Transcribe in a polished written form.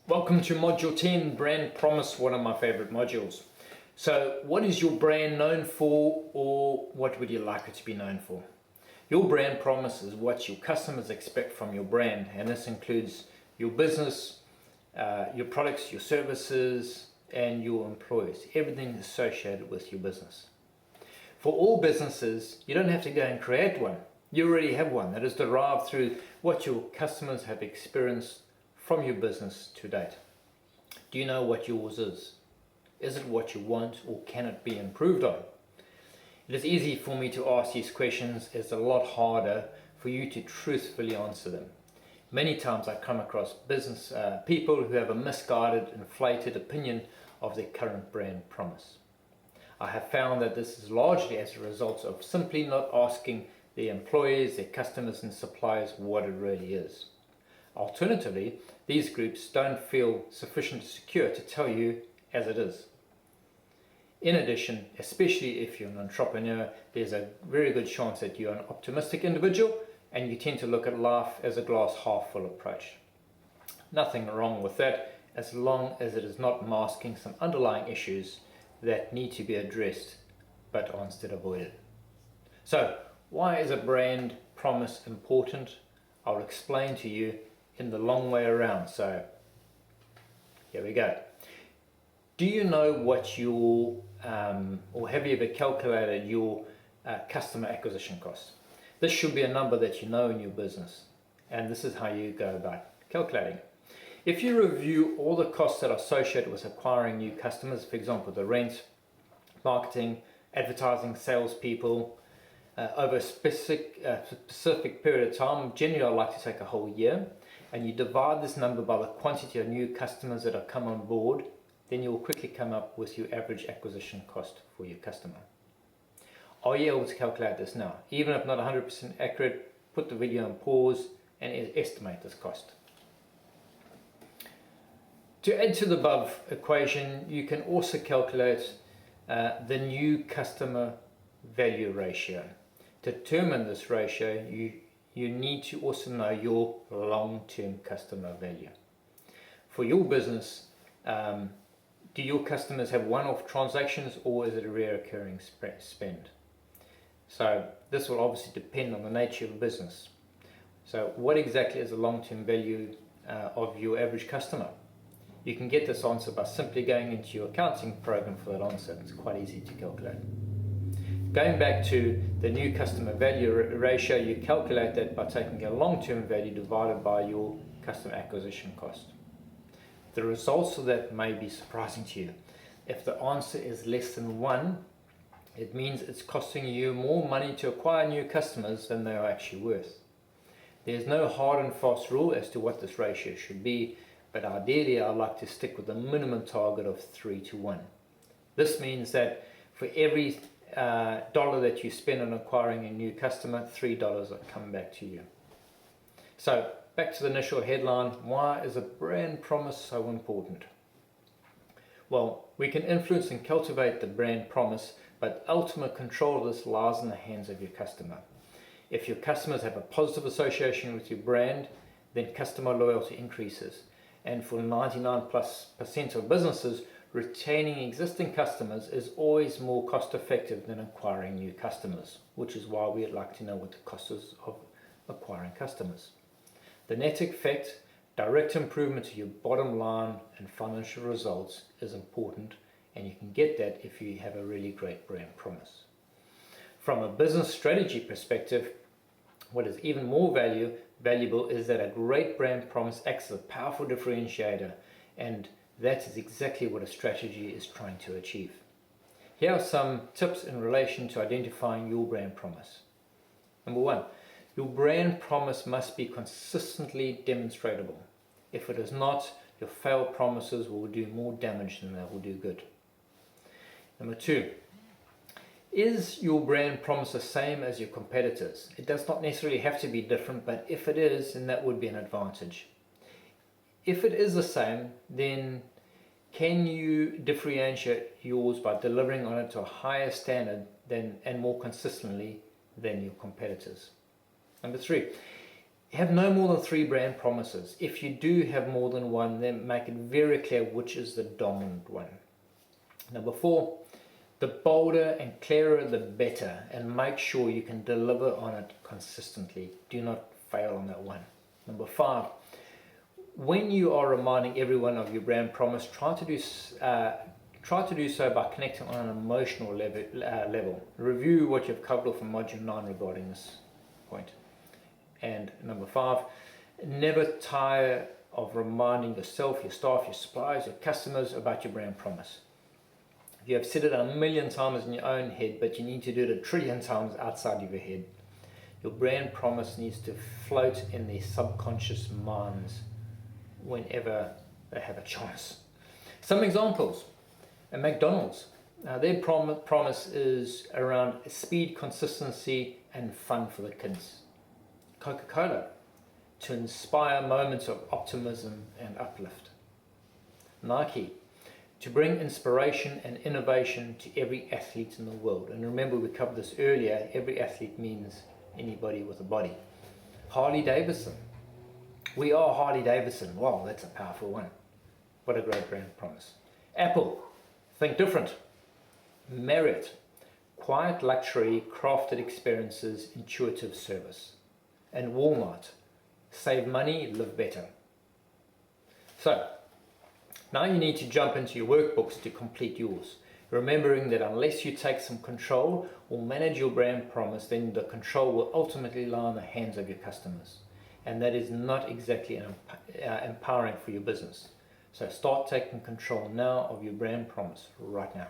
Welcome to Module 10, Brand Promise, one of my favorite modules. So what is your brand known for, or what would you like it to be known for? Your brand promise is what your customers expect from your brand, and this includes your business, your products, your services, and your employees, everything associated with your business. For all businesses, you don't have to go and create one. You already have one that is derived through what your customers have experienced from your business to date. Do you know what yours is? Is it what you want, or can it be improved on? It is easy for me to ask these questions. It's a lot harder for you to truthfully answer them. Many times I come across business people who have a misguided, inflated opinion of their current brand promise. I have found that this is largely as a result of simply not asking their employees, their customers and suppliers what it really is. Alternatively, these groups don't feel sufficiently secure to tell you as it is. In addition, especially if you're an entrepreneur, there's a very good chance that you're an optimistic individual and you tend to look at life as a glass half full approach. Nothing wrong with that, as long as it is not masking some underlying issues that need to be addressed but are instead avoided. So, why is a brand promise important? I'll explain to you in the long way around. So here we go. Do you know what your or have you ever calculated your customer acquisition cost? This should be a number that you know in your business, and this is how you go about calculating it. If you review all the costs that are associated with acquiring new customers, for example the rent, marketing, advertising, salespeople, over a specific period of time, generally I like to take a whole year, and you divide this number by the quantity of new customers that have come on board, then you will quickly come up with your average acquisition cost for your customer. Are you able to calculate this now? Even if not 100% accurate, put the video on pause and estimate this cost. To add to the above equation, you can also calculate the new customer value ratio. To determine this ratio, you need to also know your long-term customer value. For your business, do your customers have one-off transactions, or is it a recurring spend? So this will obviously depend on the nature of the business. So what exactly is the long-term value of your average customer? You can get this answer by simply going into your accounting program for that answer. It's quite easy to calculate. Going back to the new customer value ratio, you calculate that by taking a long-term value divided by your customer acquisition cost. The results of that may be surprising to you. If the answer is less than 1, it means it's costing you more money to acquire new customers than they are actually worth. There's no hard and fast rule as to what this ratio should be, but ideally I like to stick with a minimum target of 3 to 1. This means that for every dollar that you spend on acquiring a new customer, $3 will come back to you. So back to the initial headline, why is a brand promise so important? Well, we can influence and cultivate the brand promise, but ultimate control of this lies in the hands of your customer. If your customers have a positive association with your brand, then customer loyalty increases. And for 99+% of businesses, retaining existing customers is always more cost effective than acquiring new customers, which is why we'd like to know what the cost is of acquiring customers. The net effect, direct improvement to your bottom line and financial results is important, and you can get that if you have a really great brand promise. From a business strategy perspective, what is even more valuable is that a great brand promise acts as a powerful differentiator, and that is exactly what a strategy is trying to achieve. Here are some tips in relation to identifying your brand promise. Number 1, your brand promise must be consistently demonstrable. If it is not, your failed promises will do more damage than they will do good. Number 2, is your brand promise the same as your competitors? It does not necessarily have to be different, but if it is, then that would be an advantage. If it is the same, then can you differentiate yours by delivering on it to a higher standard and more consistently than your competitors? Number 3, Have no more than 3 brand promises. If you do have more than one, then make it very clear which is the dominant one. Number 4, the bolder and clearer the better, and make sure you can deliver on it consistently. Do not fail on that one. Number 5, when you are reminding everyone of your brand promise, try to do so by connecting on an emotional level. Review what you've covered off in Module 9 regarding this point. And number 5, never tire of reminding yourself, your staff, your suppliers, your customers about your brand promise. You have said it 1,000,000 times in your own head, but you need to do it 1,000,000,000,000 times outside of your head. Your brand promise needs to float in their subconscious minds whenever they have a chance. Some examples. At McDonald's, their promise is around speed, consistency, and fun for the kids. Coca-Cola, to inspire moments of optimism and uplift. Nike, to bring inspiration and innovation to every athlete in the world. And remember, we covered this earlier, every athlete means anybody with a body. Harley Davidson, we are Harley Davidson. Wow, that's a powerful one. What a great brand promise. Apple, think different. Marriott, quiet luxury, crafted experiences, intuitive service. And Walmart, save money, live better. So, now you need to jump into your workbooks to complete yours, remembering that unless you take some control or manage your brand promise, then the control will ultimately lie in the hands of your customers. And that is not exactly empowering for your business. So start taking control now of your brand promise right now.